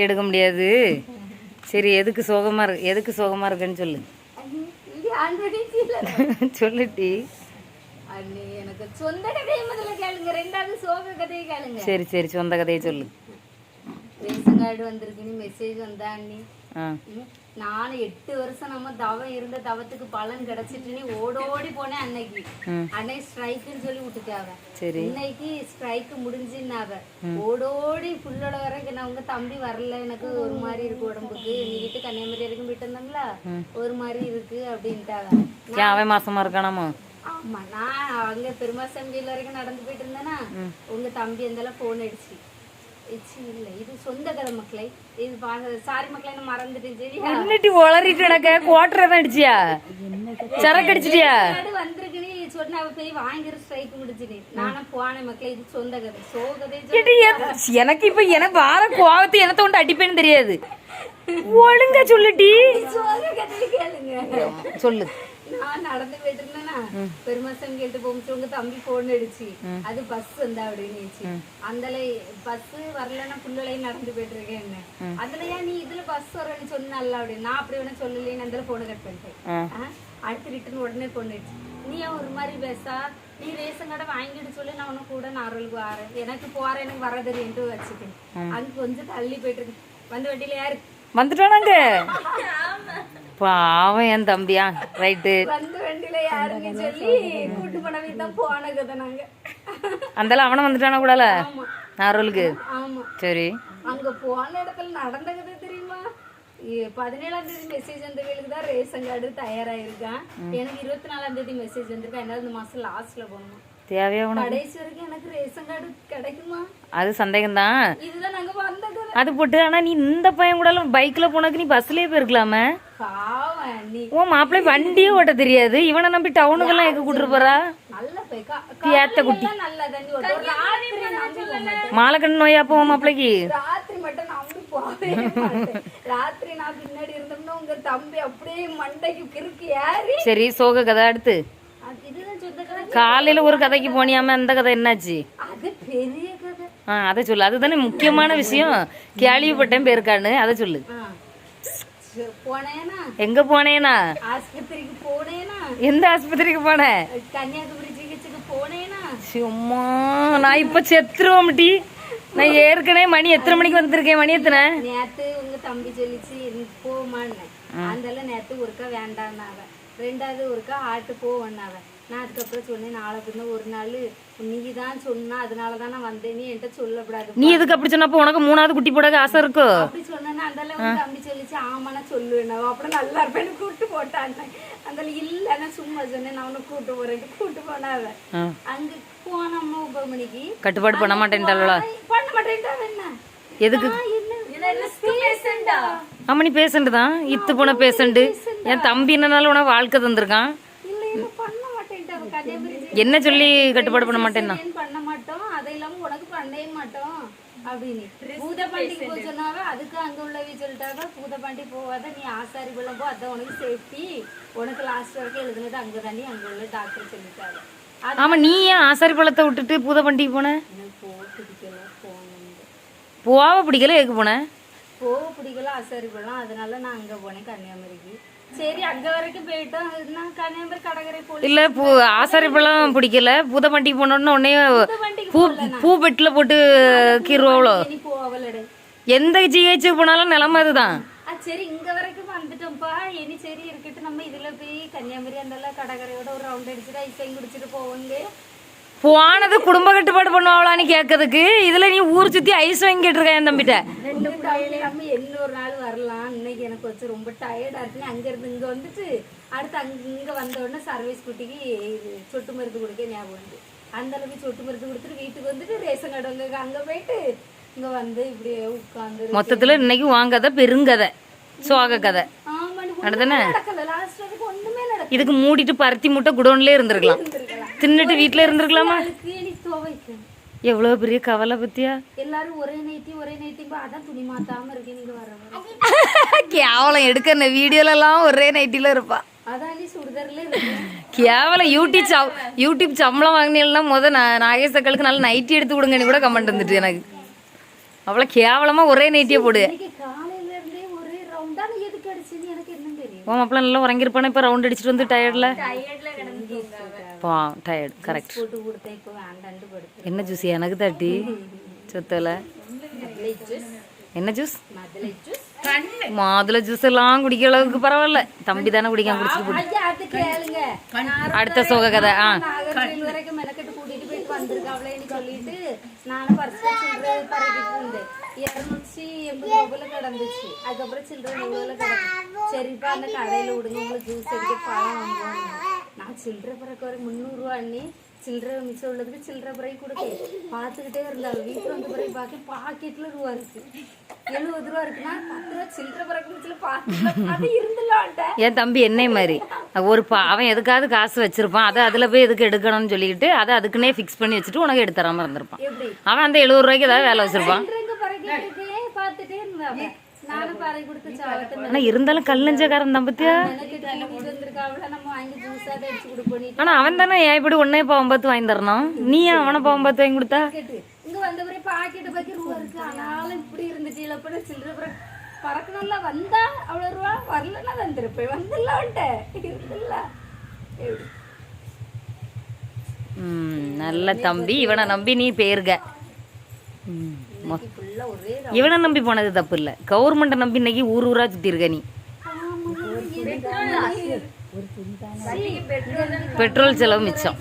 எடுக்க முடியாது. சரி, எதுக்கு சோகமா இருக்குன்னு சொல்லு. சொல்லுட்டி. எனக்கு சொந்த கதையை முதல்ல கேளுங்க, ரெண்டாவது சோக கதையை கேளுங்க. சரி சரி, சொந்த கதையை சொல்லு. ரேஷன் கார்டு வந்திருக்குன்னு மெசேஜ் வந்தா அண்ணி. நானும் 8 வருஷம் நம்ம தவம் இருந்த தவத்துக்கு பலன் கிடைச்சிட்டுன்னு ஓடோடி போனேன். அன்னைக்கு ஸ்ட்ரைக்குன்னு சொல்லி விட்டுட்டாவ. இன்னைக்கு ஸ்ட்ரைக்கு முடிஞ்சுன்னாவ ஓடோடி புள்ளோட வரைக்கும் நான் உங்க தம்பி வரல, எனக்கு ஒரு மாதிரி இருக்கு உடம்புக்கு, நீ வீட்டு கன்னியாகுமரி வரைக்கும் போயிட்டு வந்தோம்ல ஒரு மாதிரி இருக்கு அப்படின்ட்டாவ. அவன் மாசமா இருக்கானாமா? ஆமா, நான் அங்க பெருமாசம்பியில் வரைக்கும் நடந்து போயிட்டு இருந்தேன்னா உங்க தம்பி எந்தெல்லாம் போன் அடிச்சு இல்ல. இது சொந்த கதை மக்களே, இது சாரி மக்களே, நான் மறந்துட்டேன். சரி, உளறிட்டு நடக்க குவாட்டர் அடிச்சியா? சரக்கு அடிச்சிட்டியா? வந்திருக்குன்னு சொன்ன போய் வாங்கிற ஸ்ட்ரைக் முடிச்சுட்டு நானும் போனேன் மக்களே. இது சொந்த கதை, சோகதை. எனக்கு இப்ப எனக்கு வார கோவத்தை என்ன தோண்டு அடிப்பேன்னு தெரியாது. ஒழுங்கா சொல்லுட்டி. சோக கதையை கேளுங்க. சொல்லு. நான் நடந்து போயிட்டு இருந்தேன்னா பெருமாசம் கேட்டு போச்சு உங்க தம்பி போன் அடிச்சு அது பஸ் வந்தா அப்படின்னு. அந்த பஸ் வரலன்னா புள்ளலையும் நடந்து போயிட்டு இருக்கேன். அதுலயா நீ இதுல பஸ் வரன்னு சொன்னல அப்படின்னு நான் அப்படி வேணா சொல்லலைன்னு அந்த போனை கட் பண்ணிட்டேன். அடுத்து ரிட்டன் உடனே போன் அடிச்சு நீ ஒரு மாதிரி பேசா, நீ ரேஷன் கடை வாங்கிட்டு சொல்லி நான் உனக்கு கூட நார்வலுக்கு வரேன், எனக்கு போறேன், எனக்கு வர தெரியும்ட்டு வச்சுக்கேன். அங்க கொஞ்சம் தள்ளி போயிட்டு இருக்கு. வந்து வண்டியில யாரு வந்துட்டானாங்க? பாவம் என் தம்பியா. ரைட்டு. வந்து வண்டியில யாருங்க சொல்லி கூட்டு பண்ணவே தான் போன கதை நாங்க. அந்தால அவனை வந்துட்டானா கூடல நார்வலுக்கு? ஆமா. சரி, அங்க போன இடத்துல நடந்த கதை தெரியுமா? 17ஆம் தேதி மெசேஜ் வந்த வேலுக்கு தான் ரேஷன் கார்டு தயாராயிருக்கான். எனக்கு 24ஆம் தேதி மெசேஜ் வந்திருக்கா. என்ன இந்த மாசம் லாஸ்ட்ல போகணும். தேவையா கடைசி வரைக்கும் எனக்கு ரேஷன் கார்டு கிடைக்குமா? அது சந்தேகம் தான். இதுதான் நாங்க வந்த கதை. அது போட்டு ஆனா நீ இந்த பையன் கூட பைக்ல போனக்கு நீ பஸ்லயே போயிருக்கலாமே. உன் மாப்பிள்ளை வண்டியே ஓட்ட தெரியாது, இவனை நம்பி டவுனுக்கெல்லாம் எங்க கூட்டு போறா? ஏத்த குட்டி மாலக்கண்ணு நோயா அப்போ உன் மாப்பிள்ளைக்கு? ராத்திரி மட்டும் நம்பி போவேன். ராத்திரி நான் பின்னாடி இருந்தோம்னா உங்க தம்பி அப்படியே மண்டைக்கு கிறுக்கு ஏறி. சரி, சோக கதை அடுத்து. காலையில ஒரு கதைக்கு போனியாம, அந்த கதை என்னாச்சு? அது பெரிய கதை. அதை சொல்லு. அதுதானே முக்கியமான விஷயம். கேள்விப்பட்டேன் பேருக்கான்னு, அதை சொல்லு. போனேனா? எங்க போனேனா? ஆஸ்பத்திரிக்கு போனேனா? எந்த ஆஸ்பத்திரிக்கு போன? கன்னியாகுமரி சிகிச்சைக்கு போனேனா? சும்மா நான் இப்ப செத்துருவோம்டி. நான் ஏற்கனவே மணி எத்தனை மணிக்கு வந்திருக்கேன்? மணி எத்தனை? நேத்து உங்க தம்பி சொல்லிச்சு போமான்னு. அதனால நேத்து ஒருக்கா வேண்டான்னாவ, ரெண்டாவது ஒருக்கா ஆட்டு போவன்னாவ. நான் அதுக்கப்புறம் சொன்னேன் நாளை பின்ன ஒரு நாள் நீதான் சொன்னா அதனாலதான் நான் வந்தேன், நீ என்கிட்ட சொல்லக்கூடாது. நீ எதுக்கு அப்படி சொன்னப்போ உனக்கு 3வது குட்டி போட ஆசை இருக்கோ? அப்படி சொன்னா அந்த தம்பி சொல்லிச்சு ஆமாண்ணா சொல்லுவேன், அப்புறம் நல்லா இருப்பேன்னு கூட்டு போட்டான். அந்த இல்லன்னா சும்மா சொன்னேன் நான் உனக்கு கூட்டு போறேன். கூட்டு போனாவ அங்க போனோம்னா 9 மணிக்கு கட்டுப்பாடு பண்ண மாட்டேன்ட்டாளா? பண்ண மாட்டேன்டா. என்ன எதுக்கு? ஆமா, நீ பேஷண்ட் தான், இத்து போன பேஷண்ட். என் தம்பி என்னனாலும் உனக்கு வாழ்க்கை தந்திருக்கான். என்ன சொல்லி கட்டுப்பாடு பண்ண மாட்டேன்னா? பண்ண மாட்டோம், அதை இல்லாம உனக்கு பண்ணவே மாட்டோம் அப்படின்னு. பூதப்பாண்டிக்கு போய் சொன்னாவ, அதுக்கு அங்க உள்ளவே சொல்லிட்டாங்க பூதப்பாண்டி போவாத, நீ ஆசாரி குள்ள போ, அதான் உனக்கு சேஃப்டி, உனக்கு லாஸ்ட் வரைக்கும் எழுதுனது அங்க தாண்டி அங்க உள்ள டாக்டர் சொல்லிட்டாங்க. ஆமா, நீ ஏன் ஆசாரி பழத்தை விட்டுட்டு பூதப்பாண்டிக்கு போன? போவ பிடிக்கல, எதுக்கு போன? போக பிடிக்கல, ஆசாரி பழம், அதனால நான் அங்க போனேன் கன்னியாகுமரிக்கு. சரி, அங்க வரைக்கும் போயிட்டோம். கன்னியாகுமரி கடற்கரை போய் இல்ல, ஆசாரி பழம் பிடிக்கல, பூதப்பாண்டிக்கு போனோன்னு உடனே பூ பெட்டுல போட்டு கீறுவாவளோ? எந்த ஜிஹெச் போனாலும் நிலைமை அதுதான். சரி, இங்க வரைக்கும் வந்துட்டோம்ப்பா, இனி சரி இருக்கட்டும், நம்ம இதுல போய் கன்னியாகுமரி அந்த கடற்கரையோட ஒரு ரவுண்ட் அடிச்சுட்டு ஐஸ் குடிச்சிட்டு போவோங்க. போனது குடும்ப கட்டுப்பாடு பண்ணுவாங்களான்னு கேட்கறதுக்கு, இதுல நீ ஊர் சுத்தி ஐஸ் வாங்கி கேட்டிருக்க என் தம்பிட்ட. இன்னொரு நாள் வரலாம், இன்னைக்கு எனக்கு வச்சு ரொம்ப டயர்டா இருக்குன்னு அங்க இருந்து இங்க வந்துட்டு அடுத்து இங்க வந்த உடனே சர்வீஸ் குட்டிக்கு சொட்டு மருந்து கொடுக்க ஞாபகம் வந்து அந்த அளவுக்கு சொட்டு மருந்து கொடுத்துட்டு வீட்டுக்கு வந்துட்டு ரேஷன் கடை அங்க போயிட்டு இங்க வந்து இப்படியே உட்கார்ந்து மொத்தத்துல இன்னைக்கு வாங்கத பெருங்கதை, சோக கதை. இதுக்கு மூடிட்டு பருத்தி மூட்டை குடோன்லயே இருந்திருக்கலாம், தின்னுட்டு வீட்டுல இருந்திருக்கலாமா? எவ்வளவு பெரிய கவலை பத்தியா? எல்லாரும் ஒரே நைட்டி அதான் துணி மாத்தாம இருக்கு. நீங்க வர கேவலம் எடுக்க வீடியோல எல்லாம் ஒரே நைட்டில இருப்பா. கேவலம் யூடியூப் சம்பளம் வாங்கினா நாகேஷ் அக்களுக்கு நல்ல நைட்டி எடுத்து கொடுங்கன்னு கூட கமெண்ட் வந்துட்டு எனக்கு. அவ்வளோ கேவலமா ஒரே நைட்டியே போடு. இன்னைக்கு காலையில இருந்தே ஒரே ரவுண்டா எதுக்கு அடிச்சுன்னு எனக்கு என்ன தெரியும். உன் மாப்பிள்ள நல்லா உறங்கிருப்பானே, இப்போ ரவுண்ட் அடிச்சுட்டு வந்து டயர்டில் டயர்டு கரெக்ட். போட்டு கொடுத்தேன் இப்போ வேண்டாண்டு படுத்து. என்ன ஜூஸ் எனக்கு தாட்டி சொத்தல? என்ன ஜூஸ்? மாதுளை ஜூஸ் எல்லாம் குடிக்க அளவுக்கு பரவாயில்ல, தம்பி தானே குடிக்காம குடிச்சிட்டு போடு. ஐயா அது கேளுங்க. அடுத்த சோக கதை. நாகர்கோவில் வரைக்கும் மெனக்கெட்டு கூட்டிட்டு போயிட்டு வந்திருக்காங்களேன்னு சொல்லிட்டு நானும் பர்ஸ் சில்லறை பறக்கிட்டு இருந்தேன். 280 ரூபாயில கிடந்துச்சு. அதுக்கப்புறம் சில்லறை 100 ரூபாயில கிடக்கு. சரிப்பா அந்த கடையில விடுங்க, உங்களுக்கு ஜூஸ் அடிக்க பழம் வாங்குவாங்க. நான் சில்லறை பறக்க வர 300 ரூபா அண்ணி சில்லறை மிச்சம் உள்ளதுக்கு சில்லறை பிறகு கொடுத்து பார்த்துக்கிட்டே இருந்தாங்க. வீட்டில் வந்து பிறகு பார்க்க பாக்கெட்ல ரூபா இருக்கு, 70 ரூபா இருக்குன்னா 10 ரூபா சில்லறை பிறகு மிச்சம் பார்த்து இருந்துலான்ட்ட. என் தம்பி என்னை மாதிரி அவன் எதுக்காவது காசு வச்சிருப்பான், அதை அதில் போய் எதுக்கு எடுக்கணும்னு சொல்லிக்கிட்டு அதை அதுக்குன்னே ஃபிக்ஸ் பண்ணி வச்சுட்டு உனக்கு எடுத்துறாம இருந்திருப்பான். அவன் அந்த 70 ரூபாய்க்கு ஏதாவது வேலை வச்சிருப்பான். பார்த்துட்டே இருந்தாங்க. நானும் பறை கொடுத்து சாப்பிட்டு ஆனா இருந்தாலும் கல்லஞ்சக்காரன் தான் பத்தியா. ஆனா அவன் தானே ஏன் இப்படி ஒன்னே பாவம் பார்த்து வாங்கி தரணும், நீ அவனை பாவம் பார்த்து வாங்கி கொடுத்தா? இங்க வந்தவரை பாக்கெட் பாக்கி ரூபா இருக்கு, ஆனாலும் இப்படி இருந்துச்சு. இல்லப்பட சில்லறை பறக்கணும்ல, வந்தா அவ்வளவு ரூபா, வரலன்னா வந்துருப்பேன். வந்துடலான்ட்ட இருந்துல்ல. நல்ல தம்பி, இவனை நம்பி நீ பேருக. இவனை நம்பி போனது தப்பு இல்ல, கவர்மெண்ட்டை நம்பி இன்னைக்கு ஊர் ஊரா சுத்தி இருக்க நீ. பெட்ரோல் செலவு மிச்சம்.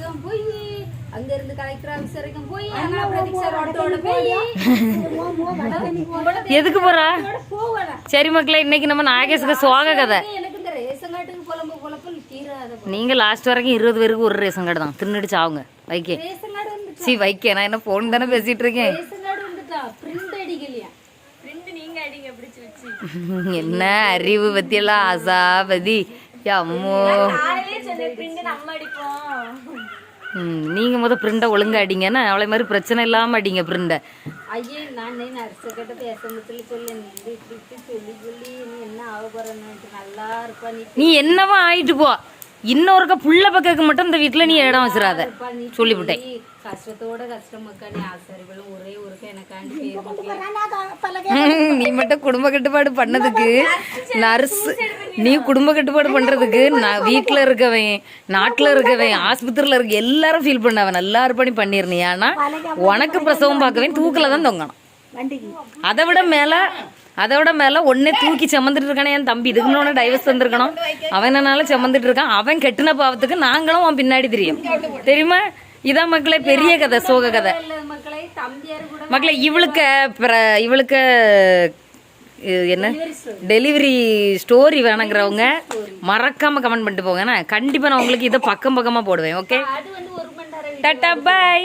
அங்க இருந்து கலெக்டர் ஆபீஸ் வரைக்கும் போய் எதுக்கு போறா? சரி மக்களே, இன்னைக்கு நம்ம நாகேஷுக்கு சோக கதை. எனக்கு இந்த ரேஷன் கார்டுக்கு புலம்பு புலப்பல் தீராத. நீங்க லாஸ்ட் வரைக்கும் 20 பேருக்கு ஒரு ரேஷன் கார்டு தான் தின்னுடுச்சு அவங்க. வைக்க ரேஷன் கார்டு வந்து சி வைக்க, நான் என்ன போன் தானே பேசிட்டு இருக்கேன். ரேஷன் கார்டு வந்துட்டா பிரிண்ட் அடிக்கலையா? பிரிண்ட் நீங்க அடிங்க பிடிச்சு வச்சு. என்ன அறிவு பத்தியெல்லாம் ஆசாபதி அம்மோ. நீங்க பிரிண்ட ஒழுங்கா அடிங்கன்னா அவளை மாதிரி பிரச்சனை இல்லாம அடிங்க பிரிண்ட. ஐயே நான் நர்சக்கிட்ட பேச சொல்லி என்ன ஆக போறேன்னு நல்லா இருப்பா நீ என்னவா ஆயிட்டு போ. இன்னொருக்க புள்ள பக்கக்கு மட்டும் இந்த வீட்டுல நீ இடம் வச்சிடாத சொல்லிவிட்டேன். கஷ்டத்தோட கஷ்டமாக்கா நீ ஆசாரிகளும் ஒரே ஊருக்கு எனக்காண்டி நீ மட்டும் குடும்ப கட்டுப்பாடு பண்ணதுக்கு நர்ஸ், நீ குடும்ப கட்டுப்பாடு பண்றதுக்கு நான் வீட்டுல இருக்கவன், நாட்டுல இருக்கவன், ஆஸ்பத்திரியில இருக்க எல்லாரும் ஃபீல் பண்ணவன் நல்லா இருப்பானி பண்ணிருந்தீ. ஆனா உனக்கு பிரசவம் பார்க்கவே தூக்கில தான் தொங்கணும். அதை விட மேல ஒன்னே தூக்கி செமந்துட்டு இருக்கானே என் தம்பி. இதுக்கு முன்னாடி டைவர்ஸ் தந்திருக்கணும். அவனால செமந்துட்டு இருக்கான். அவன் கெட்டின பாவத்துக்கு நாங்களும் அவன் பின்னாடி தெரியும் தெரியுமா? இதான் மக்களே பெரிய கதை, சோக கதை. மக்களே இவளுக்கு என்ன டெலிவரி ஸ்டோரி வேணுங்கிறவங்க மறக்காம கமெண்ட் பண்ணிட்டு போங்க. கண்டிப்பா நான் உங்களுக்கு இதை பக்கம் பக்கமா போடுவேன். Okay, tata, by.